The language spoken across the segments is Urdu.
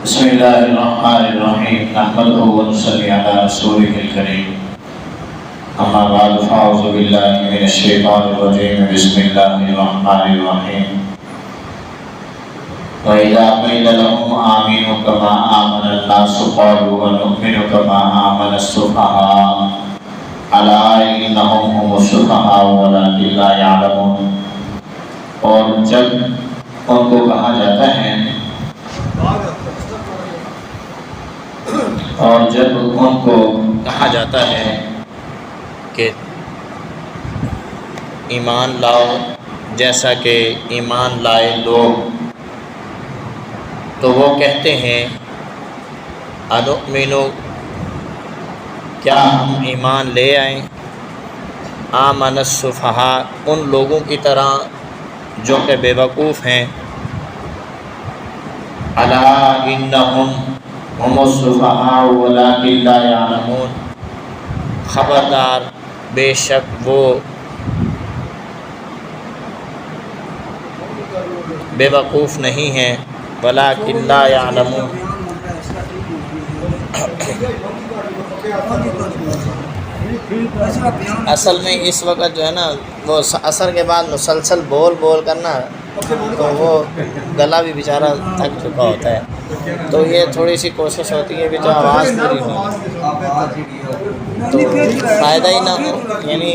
بسم اللہ الرحمن الرحیم نحمده ونصلی علی رسولہ الکریم اما بعد فاعوذ باللہ من الشیطان الرجیم بسم اللہ الرحمن الرحیم وَإِذَا قِيلَ لَهُمْ آمِنُوا كَمَا آمَنَ النَّاسُ قَالُوا وَنُؤْمِنُ كَمَا آمَنَ السُّفَهَاءُ أَلَا إِنَّهُمْ هُمُ السُّفَهَاءُ وَلَٰكِن لَّا يَعْلَمُونَ۔ اور جب ان کو کہا جاتا ہے کہ ایمان لاؤ جیسا کہ ایمان لائے لوگ، تو وہ کہتے ہیں انؤمنو، کیا ہم ایمان لے آئیں، آمن السفہاء، ان لوگوں کی طرح جو کہ بے وقوف ہیں، الا انہم ہم السفہاء ولکن لا یعلمون، خبردار بے شک وہ بے وقوف نہیں ہیں، ولکن لا یعلمون۔ اصل میں اس وقت جو ہے نا وہ عصر کے بعد مسلسل بول کرنا، تو وہ گلا بھی بیچارہ تھک چکا ہوتا ہے، تو یہ تھوڑی سی کوشش ہوتی ہے کہ جو آواز پوری ہو تو فائدہ ہی نہ ہو، یعنی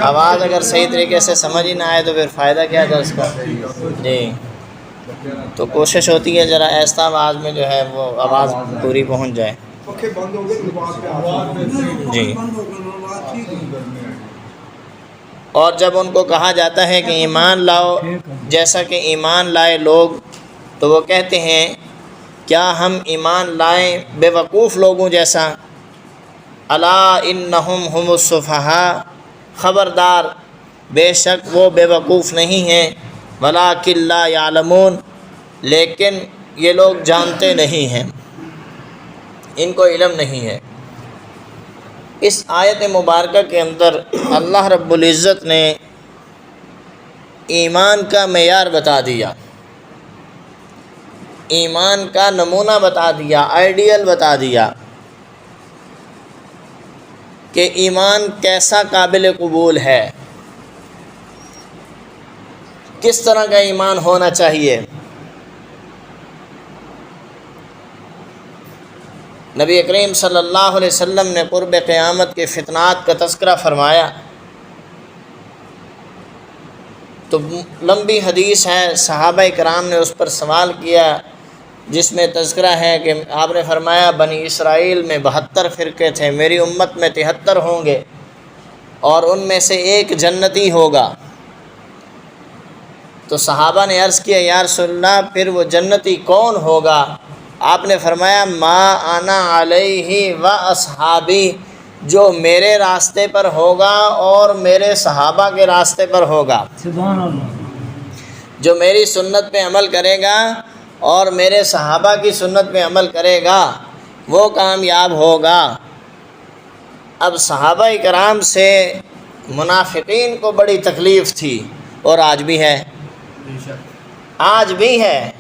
آواز اگر صحیح طریقے سے سمجھ ہی نہ آئے تو پھر فائدہ کیا درس کا۔ جی، تو کوشش ہوتی ہے ذرا ایسا آواز میں جو ہے وہ آواز پوری پہنچ جائے۔ جی، اور جب ان کو کہا جاتا ہے کہ ایمان لاؤ جیسا کہ ایمان لائے لوگ، تو وہ کہتے ہیں کیا ہم ایمان لائیں بے وقوف لوگوں جیسا، الا انہم ہم السفہاء، خبردار بے شک وہ بے وقوف نہیں ہیں، ولکن لا یعلمون، لیکن یہ لوگ جانتے نہیں ہیں، ان کو علم نہیں ہے۔ اس آیت مبارکہ کے اندر اللہ رب العزت نے ایمان کا معیار بتا دیا، ایمان کا نمونہ بتا دیا، آئیڈیل بتا دیا کہ ایمان کیسا قابل قبول ہے، کس طرح کا ایمان ہونا چاہیے۔ نبی کریم صلی اللہ علیہ وسلم نے قرب قیامت کے فتنات کا تذکرہ فرمایا، تو لمبی حدیث ہے، صحابہ کرام نے اس پر سوال کیا، جس میں تذکرہ ہے کہ آپ نے فرمایا بنی اسرائیل میں 72 فرقے تھے، میری امت میں 73 ہوں گے، اور ان میں سے ایک جنتی ہوگا۔ تو صحابہ نے عرض کیا یا رسول اللہ پھر وہ جنتی کون ہوگا؟ آپ نے فرمایا ما انا علیہ و اصحابی، جو میرے راستے پر ہوگا اور میرے صحابہ کے راستے پر ہوگا، سبحان اللہ، جو میری سنت پہ عمل کرے گا اور میرے صحابہ کی سنت پہ عمل کرے گا وہ کامیاب ہوگا۔ اب صحابہ کرام سے منافقین کو بڑی تکلیف تھی، اور آج بھی ہے، آج بھی ہے۔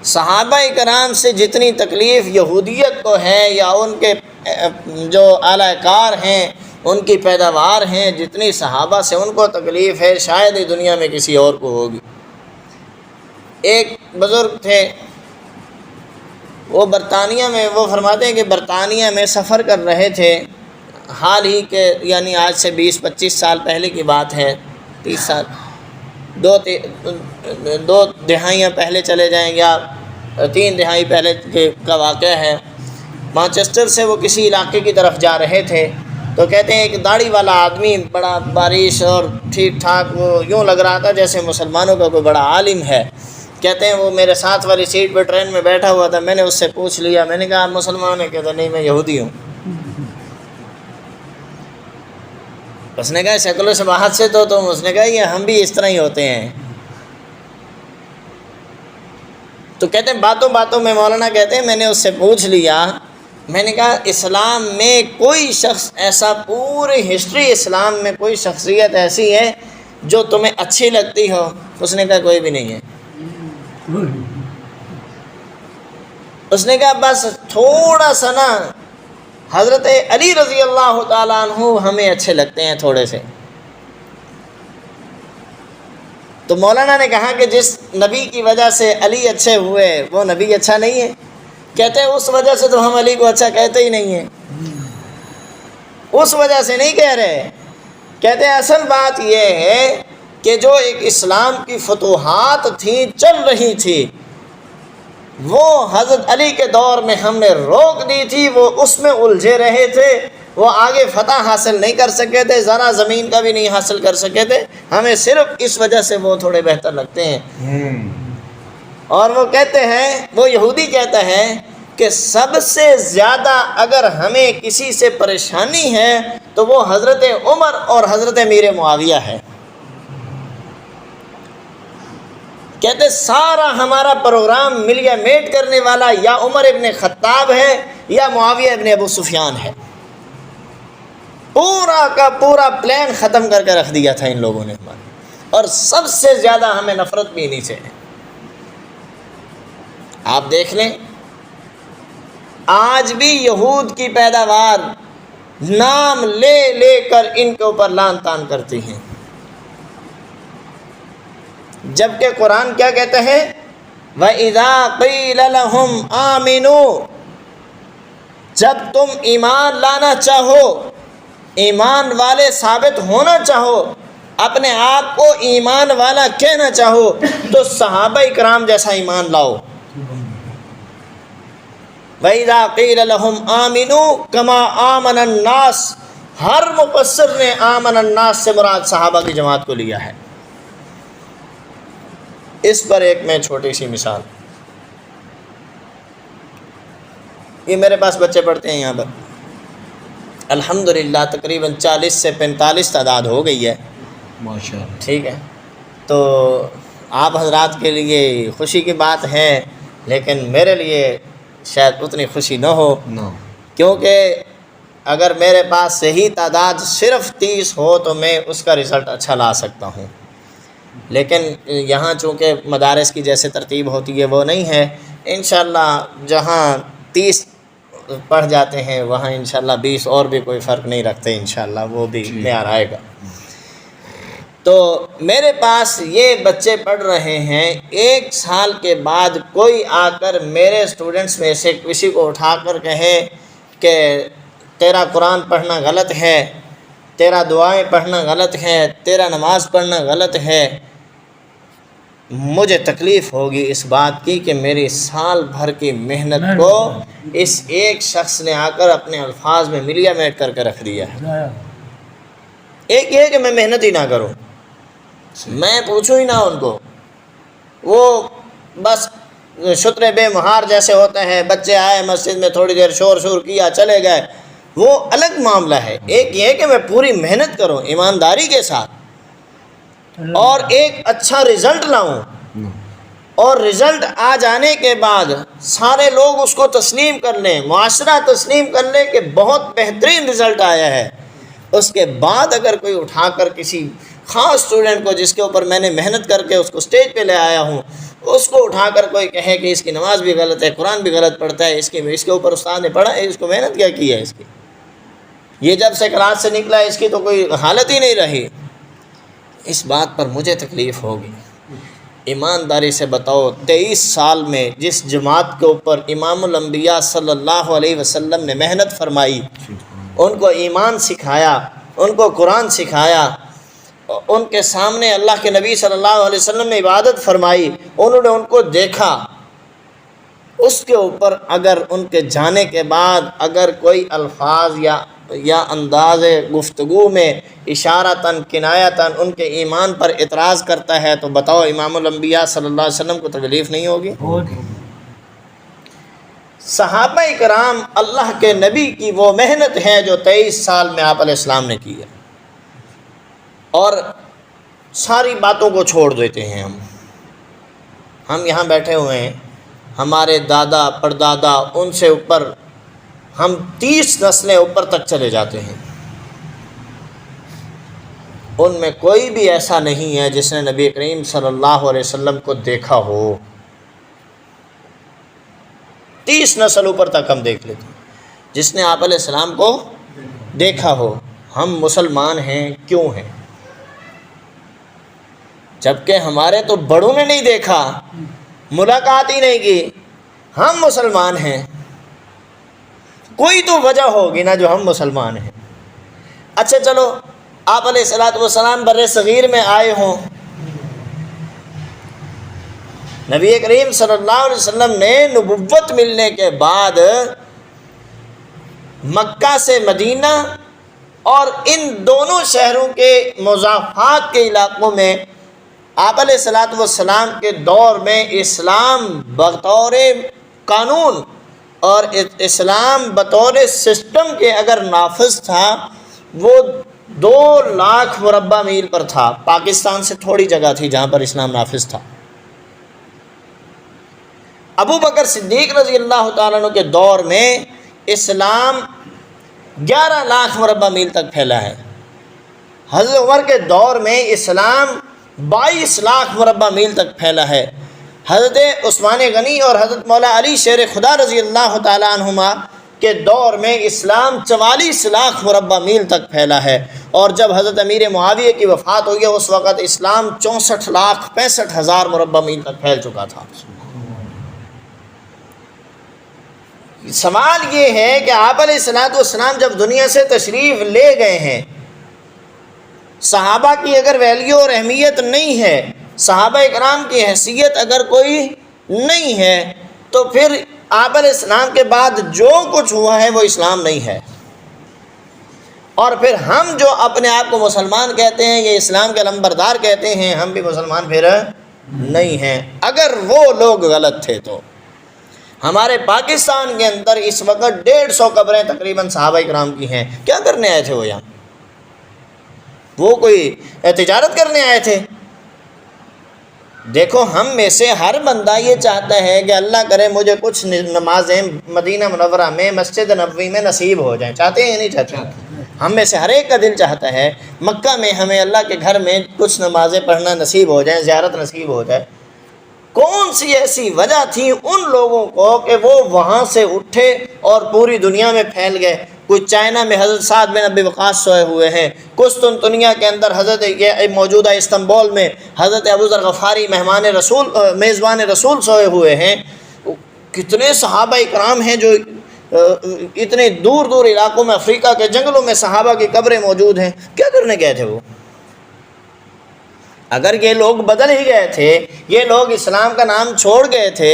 صحابہ کرام سے جتنی تکلیف یہودیت کو ہے یا ان کے جو اعلی کار ہیں ان کی پیداوار ہیں، جتنی صحابہ سے ان کو تکلیف ہے شاید ہی دنیا میں کسی اور کو ہوگی۔ ایک بزرگ تھے، وہ برطانیہ میں، وہ فرماتے ہیں کہ برطانیہ میں سفر کر رہے تھے، حال ہی کے یعنی آج سے 20-25 سال پہلے کی بات ہے، 30 سال، دو دہائیاں پہلے چلے جائیں یا 3 دہائی پہلے کا واقعہ ہے۔ مانچسٹر سے وہ کسی علاقے کی طرف جا رہے تھے، تو کہتے ہیں ایک داڑھی والا آدمی، بڑا بارش اور ٹھیک ٹھاک، وہ یوں لگ رہا تھا جیسے مسلمانوں کا کوئی بڑا عالم ہے۔ کہتے ہیں وہ میرے ساتھ والی سیٹ پہ ٹرین میں بیٹھا ہوا تھا، میں نے اس سے پوچھ لیا، میں نے کہا آپ مسلمان ہیں؟ کہتے نہیں میں یہودی ہوں۔ اس نے کہا شکل و شباہت سے تو تم، اس نے کہا یہ ہم بھی اس طرح ہی ہوتے ہیں۔ تو کہتے ہیں باتوں میں مولانا کہتے ہیں میں نے اس سے پوچھ لیا، میں نے کہا اسلام میں کوئی شخص ایسا، پوری ہسٹری اسلام میں کوئی شخصیت ایسی ہے جو تمہیں اچھی لگتی ہو؟ اس نے کہا کوئی بھی نہیں ہے۔ اس نے کہا بس تھوڑا سا نا حضرت علی رضی اللہ تعالیٰ عنہ ہمیں اچھے لگتے ہیں تھوڑے سے. تو مولانا نے کہا کہ جس نبی کی وجہ سے علی اچھے ہوئے وہ نبی اچھا نہیں ہے؟ کہتے ہیں اس وجہ سے تو ہم علی کو اچھا کہتے ہی نہیں ہیں. اس وجہ سے نہیں کہہ رہے. کہتے ہیں اصل بات یہ ہے کہ جو ایک اسلام کی فتوحات تھیں چل رہی تھی وہ حضرت علی کے دور میں ہم نے روک دی تھی. وہ اس میں الجھے رہے تھے, وہ آگے فتح حاصل نہیں کر سکے تھے, ذرا زمین کا بھی نہیں حاصل کر سکے تھے. ہمیں صرف اس وجہ سے وہ تھوڑے بہتر لگتے ہیں. اور وہ کہتے ہیں, وہ یہودی کہتا ہے کہ سب سے زیادہ اگر ہمیں کسی سے پریشانی ہے تو وہ حضرت عمر اور حضرت امیر معاویہ ہے. کہتے سارا ہمارا پروگرام ملیا میٹ کرنے والا یا عمر ابن خطاب ہے یا معاویہ ابن ابو سفیان ہے. پورا کا پورا پلان ختم کر کے رکھ دیا تھا ان لوگوں نے ہمارا, اور سب سے زیادہ ہمیں نفرت بھی انہی سے ہے. آپ دیکھ لیں آج بھی یہود کی پیداوار نام لے لے کر ان کے اوپر لعن طعن کرتی ہیں, جبکہ قرآن کیا کہتا ہے وَإِذَا قِيلَ لَهُمْ آمِنُوا, جب تم ایمان لانا چاہو, ایمان والے ثابت ہونا چاہو, اپنے آپ کو ایمان والا کہنا چاہو تو صحابہ اکرام جیسا ایمان لاؤ. وَإِذَا قِيلَ لَهُمْ آمِنُوا كَمَا آمَنَ النَّاسِ, ہر مفسر نے آمن الناس سے مراد صحابہ کی جماعت کو لیا ہے. اس پر ایک میں چھوٹی سی مثال, یہ میرے پاس بچے پڑھتے ہیں یہاں پر الحمدللہ تقریباً 40 سے 45 تعداد ہو گئی ہے ماشاءاللہ. ٹھیک ہے, تو آپ حضرات کے لیے خوشی کی بات ہے لیکن میرے لیے شاید اتنی خوشی نہ ہو, کیونکہ اگر میرے پاس صحیح تعداد صرف 30 ہو تو میں اس کا رزلٹ اچھا لا سکتا ہوں, لیکن یہاں چونکہ مدارس کی جیسے ترتیب ہوتی ہے وہ نہیں ہے. انشاءاللہ جہاں 30 پڑھ جاتے ہیں وہاں انشاءاللہ 20 اور بھی کوئی فرق نہیں رکھتے, انشاءاللہ وہ بھی معیار آئے گا. تو میرے پاس یہ بچے پڑھ رہے ہیں, 1 سال کے بعد کوئی آ کر میرے اسٹوڈنٹس میں سے کسی کو اٹھا کر کہے کہ تیرا قرآن پڑھنا غلط ہے, تیرا دعائیں پڑھنا غلط ہے, تیرا نماز پڑھنا غلط ہے, مجھے تکلیف ہوگی اس بات کی کہ میری سال بھر کی محنت کو اس ایک شخص نے آ کر اپنے الفاظ میں ملیا میٹ کر کے رکھ دیا ہے. ایک یہ کہ میں محنت ہی نہ کروں, میں پوچھوں ہی نہ ان کو, وہ بس شتر بے مہار جیسے ہوتے ہیں, بچے آئے مسجد میں تھوڑی دیر شور کیا چلے گئے, وہ الگ معاملہ ہے. ایک یہ کہ میں پوری محنت کروں ایمانداری کے ساتھ اور ایک اچھا رزلٹ لاؤں, اور رزلٹ آ جانے کے بعد سارے لوگ اس کو تسلیم کر لیں, معاشرہ تسلیم کر لیں کہ بہت بہترین رزلٹ آیا ہے. اس کے بعد اگر کوئی اٹھا کر کسی خاص اسٹوڈنٹ کو جس کے اوپر میں نے محنت کر کے اس کو اسٹیج پہ لے آیا ہوں, اس کو اٹھا کر کوئی کہے کہ اس کی نماز بھی غلط ہے, قرآن بھی غلط پڑھتا ہے, اس کے اوپر استاد نے پڑھا ہے, اس کو محنت کیا کی ہے اس کی, یہ جب سے کلاس سے نکلا اس کی تو کوئی حالت ہی نہیں رہی. اس بات پر مجھے تکلیف ہوگی. ایمانداری سے بتاؤ 23 سال میں جس جماعت کے اوپر امام الانبیاء صلی اللہ علیہ وسلم نے محنت فرمائی, ان کو ایمان سکھایا, ان کو قرآن سکھایا, ان کے سامنے اللہ کے نبی صلی اللہ علیہ وسلم نے عبادت فرمائی, انہوں نے ان کو دیکھا, اس کے اوپر اگر ان کے جانے کے بعد اگر کوئی الفاظ یا انداز گفتگو میں اشارتاً کنایتاً ان کے ایمان پر اعتراض کرتا ہے تو بتاؤ امام الانبیاء صلی اللہ علیہ وسلم کو تکلیف نہیں ہوگی؟ صحابہ کرام اللہ کے نبی کی وہ محنت ہے جو 23 سال میں آپ علیہ السلام نے کی ہے, اور ساری باتوں کو چھوڑ دیتے ہیں. ہم یہاں بیٹھے ہوئے ہیں, ہمارے دادا پردادا ان سے اوپر ہم 30 نسلیں اوپر تک چلے جاتے ہیں, ان میں کوئی بھی ایسا نہیں ہے جس نے نبی کریم صلی اللہ علیہ وسلم کو دیکھا ہو. 30 نسل اوپر تک ہم دیکھ لیتے ہیں جس نے آپ علیہ السلام کو دیکھا ہو۔ ہم مسلمان ہیں کیوں ہیں؟ جبکہ ہمارے تو بڑوں نے نہیں دیکھا، ملاقات ہی نہیں کی، ہم مسلمان ہیں۔ کوئی تو وجہ ہوگی نا جو ہم مسلمان ہیں۔ اچھا چلو، آپ علیہ الصلوۃ والسلام بر صغیر میں آئے ہوں، نبی کریم صلی اللہ علیہ وسلم نے نبوت ملنے کے بعد مکہ سے مدینہ اور ان دونوں شہروں کے مضافات کے علاقوں میں آپ علیہ الصلوۃ والسلام کے دور میں اسلام بطور قانون اور اسلام بطور سسٹم کے اگر نافذ تھا، وہ 2 لاکھ مربع میل پر تھا۔ پاکستان سے تھوڑی جگہ تھی جہاں پر اسلام نافذ تھا۔ ابو بکر صدیق رضی اللہ تعالیٰ عنہ کے دور میں اسلام 11 لاکھ مربع میل تک پھیلا ہے۔ حضرت عمر کے دور میں اسلام 22 لاکھ مربع میل تک پھیلا ہے۔ حضرت عثمان غنی اور حضرت مولا علی شیر خدا رضی اللہ تعالیٰ عنہما کے دور میں اسلام 44 لاکھ مربع میل تک پھیلا ہے، اور جب حضرت امیر معاویہ کی وفات ہوئی اس وقت اسلام 64 لاکھ 65 ہزار مربع میل تک پھیل چکا تھا۔ سوال یہ ہے کہ آپ علیہ الصلوۃ والسلام جب دنیا سے تشریف لے گئے ہیں، صحابہ کی اگر ویلیو اور اہمیت نہیں ہے، صحابہ اکرام کی حیثیت اگر کوئی نہیں ہے، تو پھر آپ علیہ السلام کے بعد جو کچھ ہوا ہے وہ اسلام نہیں ہے۔ اور پھر ہم جو اپنے آپ کو مسلمان کہتے ہیں، یہ اسلام کے علمبردار کہتے ہیں، ہم بھی مسلمان پھر نہیں ہیں۔ اگر وہ لوگ غلط تھے تو ہمارے پاکستان کے اندر اس وقت 150 قبریں تقریباً صحابہ کرام کی ہیں۔ کیا کرنے آئے تھے وہ یہاں؟ وہ کوئی تجارت کرنے آئے تھے؟ دیکھو، ہم میں سے ہر بندہ یہ چاہتا ہے کہ اللہ کرے مجھے کچھ نمازیں مدینہ منورہ میں مسجد نبوی میں نصیب ہو جائیں۔ چاہتے ہیں یا نہیں چاہتے؟ ہم میں سے ہر ایک کا دل چاہتا ہے مکہ میں ہمیں اللہ کے گھر میں کچھ نمازیں پڑھنا نصیب ہو جائیں، زیارت نصیب ہو جائے۔ کون سی ایسی وجہ تھی ان لوگوں کو کہ وہ وہاں سے اٹھے اور پوری دنیا میں پھیل گئے؟ کچھ چائنا میں حضرت سعد بن ابی وقاص سوئے ہوئے ہیں، قسطنطنیہ کے اندر حضرت موجودہ استنبول میں حضرت ابو ذر غفاری میزبان رسول سوئے ہوئے ہیں۔ کتنے صحابہ اکرام ہیں جو اتنے دور دور علاقوں میں، افریقہ کے جنگلوں میں صحابہ کی قبریں موجود ہیں۔ کیا کرنے گئے تھے وہ؟ اگر یہ لوگ بدل ہی گئے تھے، یہ لوگ اسلام کا نام چھوڑ گئے تھے،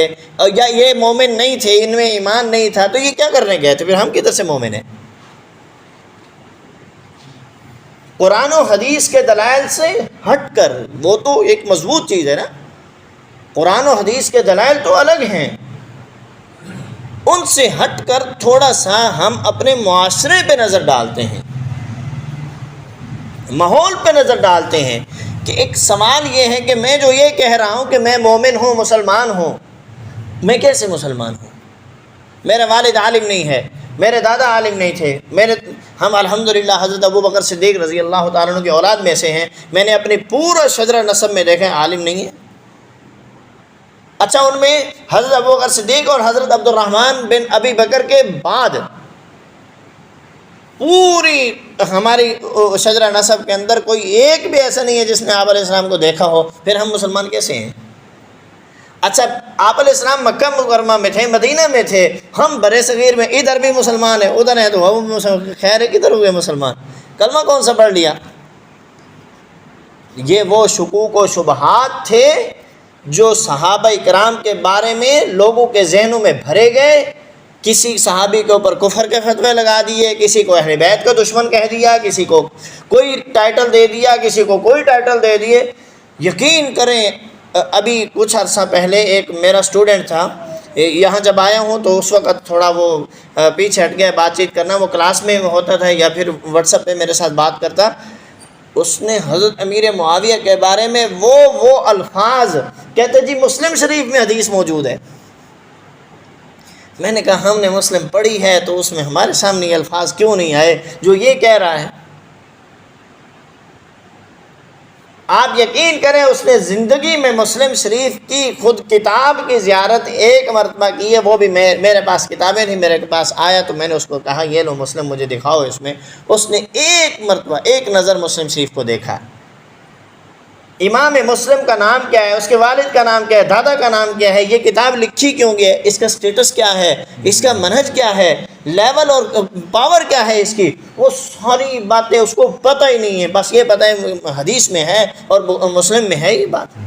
یا یہ مومن نہیں تھے، ان میں ایمان نہیں تھا، تو یہ کیا کرنے گئے تھے؟ پھر ہم کدھر سے مومن ہیں؟ قرآن و حدیث کے دلائل سے ہٹ کر، وہ تو ایک مضبوط چیز ہے نا، قرآن و حدیث کے دلائل تو الگ ہیں، ان سے ہٹ کر تھوڑا سا ہم اپنے معاشرے پہ نظر ڈالتے ہیں، ماحول پہ نظر ڈالتے ہیں کہ ایک سوال یہ ہے کہ میں جو یہ کہہ رہا ہوں کہ میں مومن ہوں، مسلمان ہوں، میں کیسے مسلمان ہوں؟ میرا والد عالم نہیں ہے، میرے دادا عالم نہیں تھے، ہم الحمدللہ حضرت ابو بکر صدیق رضی اللہ تعالیٰ عنہ کی اولاد میں سے ہیں، میں نے اپنی پورا شجرہ نسب میں دیکھا عالم نہیں ہے۔ اچھا، ان میں حضرت ابو بکر صدیق اور حضرت عبد الرحمن بن ابی بکر کے بعد پوری ہماری شجرہ نسب کے اندر کوئی ایک بھی ایسا نہیں ہے جس نے آپ علیہ السلام کو دیکھا ہو، پھر ہم مسلمان کیسے ہیں؟ اچھا، آپ علیہ السلام مکہ مکرمہ میں تھے، مدینہ میں تھے، ہم برِ صغیر میں، ادھر بھی مسلمان ہیں، ادھر ہیں تو وہ مسلمان، خیر ہے، کدھر ہوئے مسلمان؟ کلمہ کون سا پڑھ لیا؟ یہ وہ شکوک و شبہات تھے جو صحابہ کرام کے بارے میں لوگوں کے ذہنوں میں بھرے گئے۔ کسی صحابی کے اوپر کفر کے فتوے لگا دیے، کسی کو اہل بیت کا دشمن کہہ دیا، کسی کو کوئی ٹائٹل دے دیا، کسی کو کوئی ٹائٹل دے دیے۔ یقین کریں، ابھی کچھ عرصہ پہلے ایک میرا اسٹوڈنٹ تھا، یہاں جب آیا ہوں تو اس وقت تھوڑا وہ پیچھے ہٹ گیا بات چیت کرنا، وہ کلاس میں ہوتا تھا یا پھر واٹس ایپ پہ میرے ساتھ بات کرتا۔ اس نے حضرت امیر معاویہ کے بارے میں وہ الفاظ کہتے جی مسلم شریف میں حدیث موجود ہے۔ میں نے کہا ہم نے مسلم پڑھی ہے تو اس میں ہمارے سامنے یہ الفاظ کیوں نہیں آئے جو یہ کہہ رہا ہے؟ آپ یقین کریں اس نے زندگی میں مسلم شریف کی خود کتاب کی زیارت ایک مرتبہ کی ہے، وہ بھی میرے پاس کتابیں تھیں، میرے پاس آیا تو میں نے اس کو کہا یہ لو مسلم مجھے دکھاؤ اس میں، اس نے ایک مرتبہ ایک نظر مسلم شریف کو دیکھا۔ امام مسلم کا نام کیا ہے، اس کے والد کا نام کیا ہے، دادا کا نام کیا ہے، یہ کتاب لکھی کیوں گئی ہے، اس کا سٹیٹس کیا ہے، اس کا منہج کیا ہے، لیول اور پاور کیا ہے اس کی، وہ ساری باتیں اس کو پتہ ہی نہیں ہے، بس یہ پتہ ہے حدیث میں ہے اور مسلم میں ہے یہ بات۔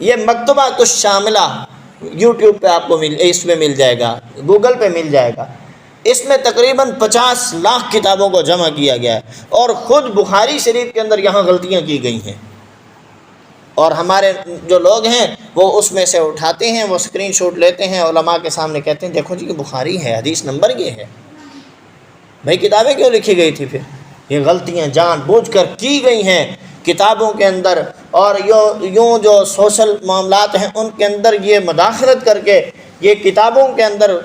یہ مکتبۃ الشاملہ یوٹیوب پہ آپ کو اس میں مل جائے گا، گوگل پہ مل جائے گا، اس میں تقریباً 50 لاکھ کتابوں کو جمع کیا گیا ہے، اور خود بخاری شریف کے اندر یہاں غلطیاں کی گئی ہیں، اور ہمارے جو لوگ ہیں وہ اس میں سے اٹھاتے ہیں، وہ اسکرین شاٹ لیتے ہیں، علماء کے سامنے کہتے ہیں دیکھو جی کہ بخاری ہے، حدیث نمبر یہ ہے، بھائی کتابیں کیوں لکھی گئی تھی؟ پھر یہ غلطیاں جان بوجھ کر کی گئی ہیں کتابوں کے اندر، اور یوں جو سوشل معاملات ہیں ان کے اندر یہ مداخلت کر کے یہ کتابوں کے اندر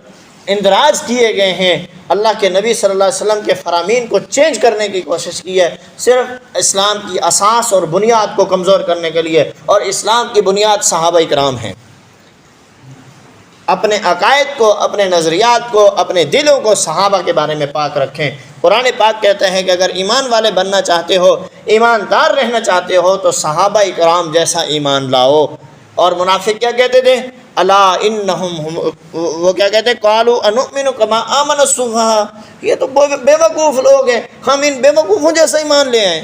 اندراج کیے گئے ہیں، اللہ کے نبی صلی اللہ علیہ وسلم کے فرامین کو چینج کرنے کی کوشش کی ہے، صرف اسلام کی اساس اور بنیاد کو کمزور کرنے کے لیے، اور اسلام کی بنیاد صحابہ کرام ہیں۔ اپنے عقائد کو، اپنے نظریات کو، اپنے دلوں کو صحابہ کے بارے میں پاک رکھیں۔ قرآن پاک کہتا ہے کہ اگر ایمان والے بننا چاہتے ہو، ایماندار رہنا چاہتے ہو تو صحابہ کرام جیسا ایمان لاؤ۔ اور منافق کیا کہتے تھے؟ الا انہم، وہ کیا کہتے ہیں؟ قالوا انؤمن کما آمن السفہاء، یہ تو بے وقوف لوگ ہیں، ہم ان بے وقوفوں جیسا ایمان لے آئیں۔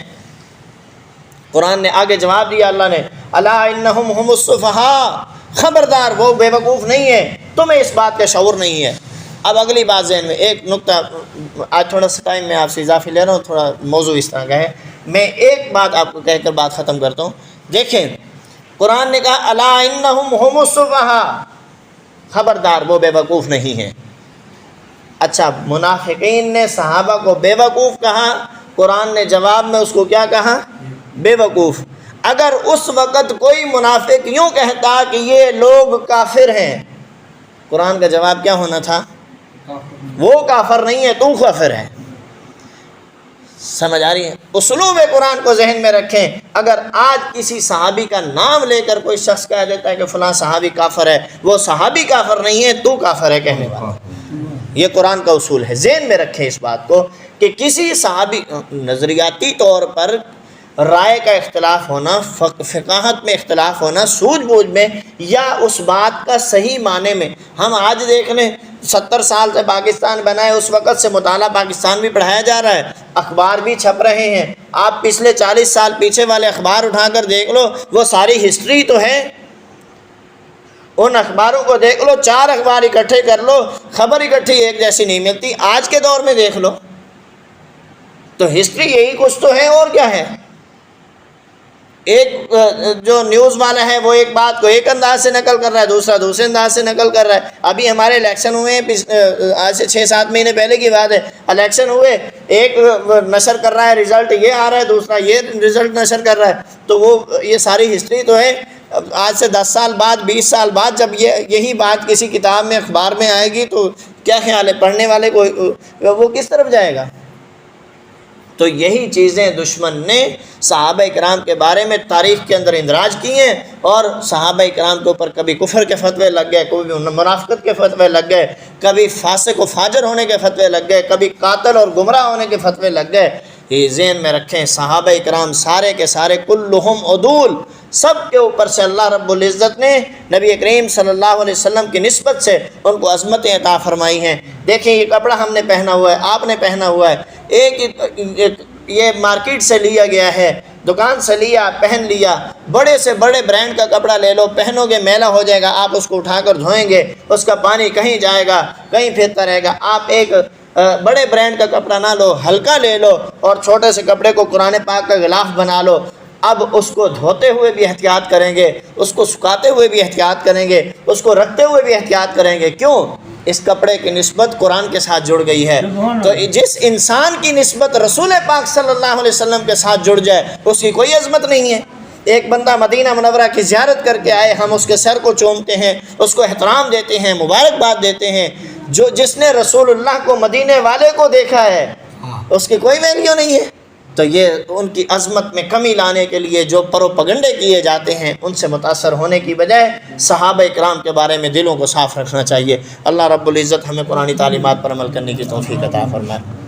قرآن نے آگے جواب دیا اللہ نے، الا انہم هم السفہاء، خبردار وہ بے وقوف نہیں ہے، تمہیں اس بات کا شعور نہیں ہے۔ اب اگلی بات ذہن میں، ایک نقطہ، آج تھوڑا سا ٹائم میں آپ سے اضافی لے رہا ہوں، تھوڑا موضوع اس طرح کا ہے، میں ایک بات آپ کو کہہ کر بات ختم کرتا ہوں۔ دیکھیں قرآن نے کہا الا انہم هم السفہاء، خبردار وہ بے وقوف نہیں ہیں۔ اچھا، منافقین نے صحابہ کو بے وقوف کہا، قرآن نے جواب میں اس کو کیا کہا؟ بے وقوف۔ اگر اس وقت کوئی منافق یوں کہتا کہ یہ لوگ کافر ہیں، قرآن کا جواب کیا ہونا تھا؟ وہ کافر نہیں ہے، تو کافر ہے۔ سمجھ آ رہی ہے؟ اسلوب قرآن کو ذہن میں رکھیں۔ اگر آج کسی صحابی کا نام لے کر کوئی شخص کہہ دیتا ہے کہ فلاں صحابی کافر ہے، وہ صحابی کافر نہیں ہے، تو کافر ہے کہنے والا۔ یہ قرآن کا اصول ہے، ذہن میں رکھیں اس بات کو کہ کسی صحابی، نظریاتی طور پر رائے کا اختلاف ہونا، فقاہت میں اختلاف ہونا، سوجھ بوجھ میں، یا اس بات کا صحیح معنی میں، ہم آج دیکھ لیں 70 سال سے پاکستان بنا ہے، اس وقت سے مطالعہ پاکستان بھی پڑھایا جا رہا ہے، اخبار بھی چھپ رہے ہیں، آپ پچھلے 40 سال پیچھے والے اخبار اٹھا کر دیکھ لو، وہ ساری ہسٹری تو ہے، ان اخباروں کو دیکھ لو، 4 اخبار اکٹھے کر لو، خبر اکٹھی ایک جیسی نہیں ملتی۔ آج کے دور میں دیکھ لو تو ہسٹری یہی کچھ تو ہے، اور کیا ہے؟ ایک جو نیوز والا ہے وہ ایک بات کو ایک انداز سے نقل کر رہا ہے، دوسرا دوسرے انداز سے نقل کر رہا ہے۔ ابھی ہمارے الیکشن ہوئے ہیں، آج سے 6-7 مہینے پہلے کی بات ہے، الیکشن ہوئے، ایک نشر کر رہا ہے رزلٹ یہ آ رہا ہے، دوسرا یہ رزلٹ نشر کر رہا ہے، تو وہ یہ ساری ہسٹری تو ہے۔ آج سے 10 سال بعد، 20 سال بعد جب یہی بات کسی کتاب میں، اخبار میں آئے گی تو کیا خیال ہے پڑھنے والے کو، وہ کس طرف جائے گا؟ تو یہی چیزیں دشمن نے صحابہ کرام کے بارے میں تاریخ کے اندر اندراج کی ہیں، اور صحابہ کرام کے اوپر کبھی کفر کے فتوے لگ گئے، کبھی منافقت کے فتوے لگ گئے، کبھی فاسق و فاجر ہونے کے فتوے لگ گئے، کبھی قاتل اور گمراہ ہونے کے فتوے لگ گئے۔ یہ ذہن میں رکھیں، صحابہ کرام سارے کے سارے کلہم عدول، سب کے اوپر سے اللہ رب العزت نے نبی کریم صلی اللہ علیہ وسلم کی نسبت سے ان کو عظمتیں عطا فرمائی ہیں۔ دیکھیں یہ کپڑا ہم نے پہنا ہوا ہے، آپ نے پہنا ہوا ہے، ایک یہ مارکیٹ سے لیا گیا ہے، دکان سے لیا، پہن لیا، بڑے سے بڑے برانڈ کا کپڑا لے لو، پہنو گے میلا ہو جائے گا، آپ اس کو اٹھا کر دھوئیں گے، اس کا پانی کہیں جائے گا، کہیں پھرتا رہے گا۔ آپ ایک بڑے برانڈ کا کپڑا نہ لو، ہلکا لے لو، اور چھوٹے سے کپڑے کو قرآن پاک کا غلاف بنا لو۔ اب اس کو دھوتے ہوئے بھی احتیاط کریں گے، اس کو سکھاتے ہوئے بھی احتیاط کریں گے، اس کو رکھتے ہوئے بھی احتیاط کریں گے۔ کیوں؟ اس کپڑے کی نسبت قرآن کے ساتھ جڑ گئی ہے۔ تو جس انسان کی نسبت رسول پاک صلی اللہ علیہ وسلم کے ساتھ جڑ جائے اس کی کوئی عظمت نہیں ہے۔ ایک بندہ مدینہ منورہ کی زیارت کر کے آئے، ہم اس کے سر کو چومتے ہیں، اس کو احترام دیتے ہیں، مبارکباد دیتے ہیں۔ جس نے رسول اللہ کو، مدینے والے کو دیکھا ہے، اس کی کوئی ویلیو نہیں ہے۔ تو یہ ان کی عظمت میں کمی لانے کے لیے جو پروپگنڈے کیے جاتے ہیں ان سے متاثر ہونے کی بجائے صحابہ کرام کے بارے میں دلوں کو صاف رکھنا چاہیے۔ اللہ رب العزت ہمیں قرآنی تعلیمات پر عمل کرنے کی توفیق عطا فرمائے۔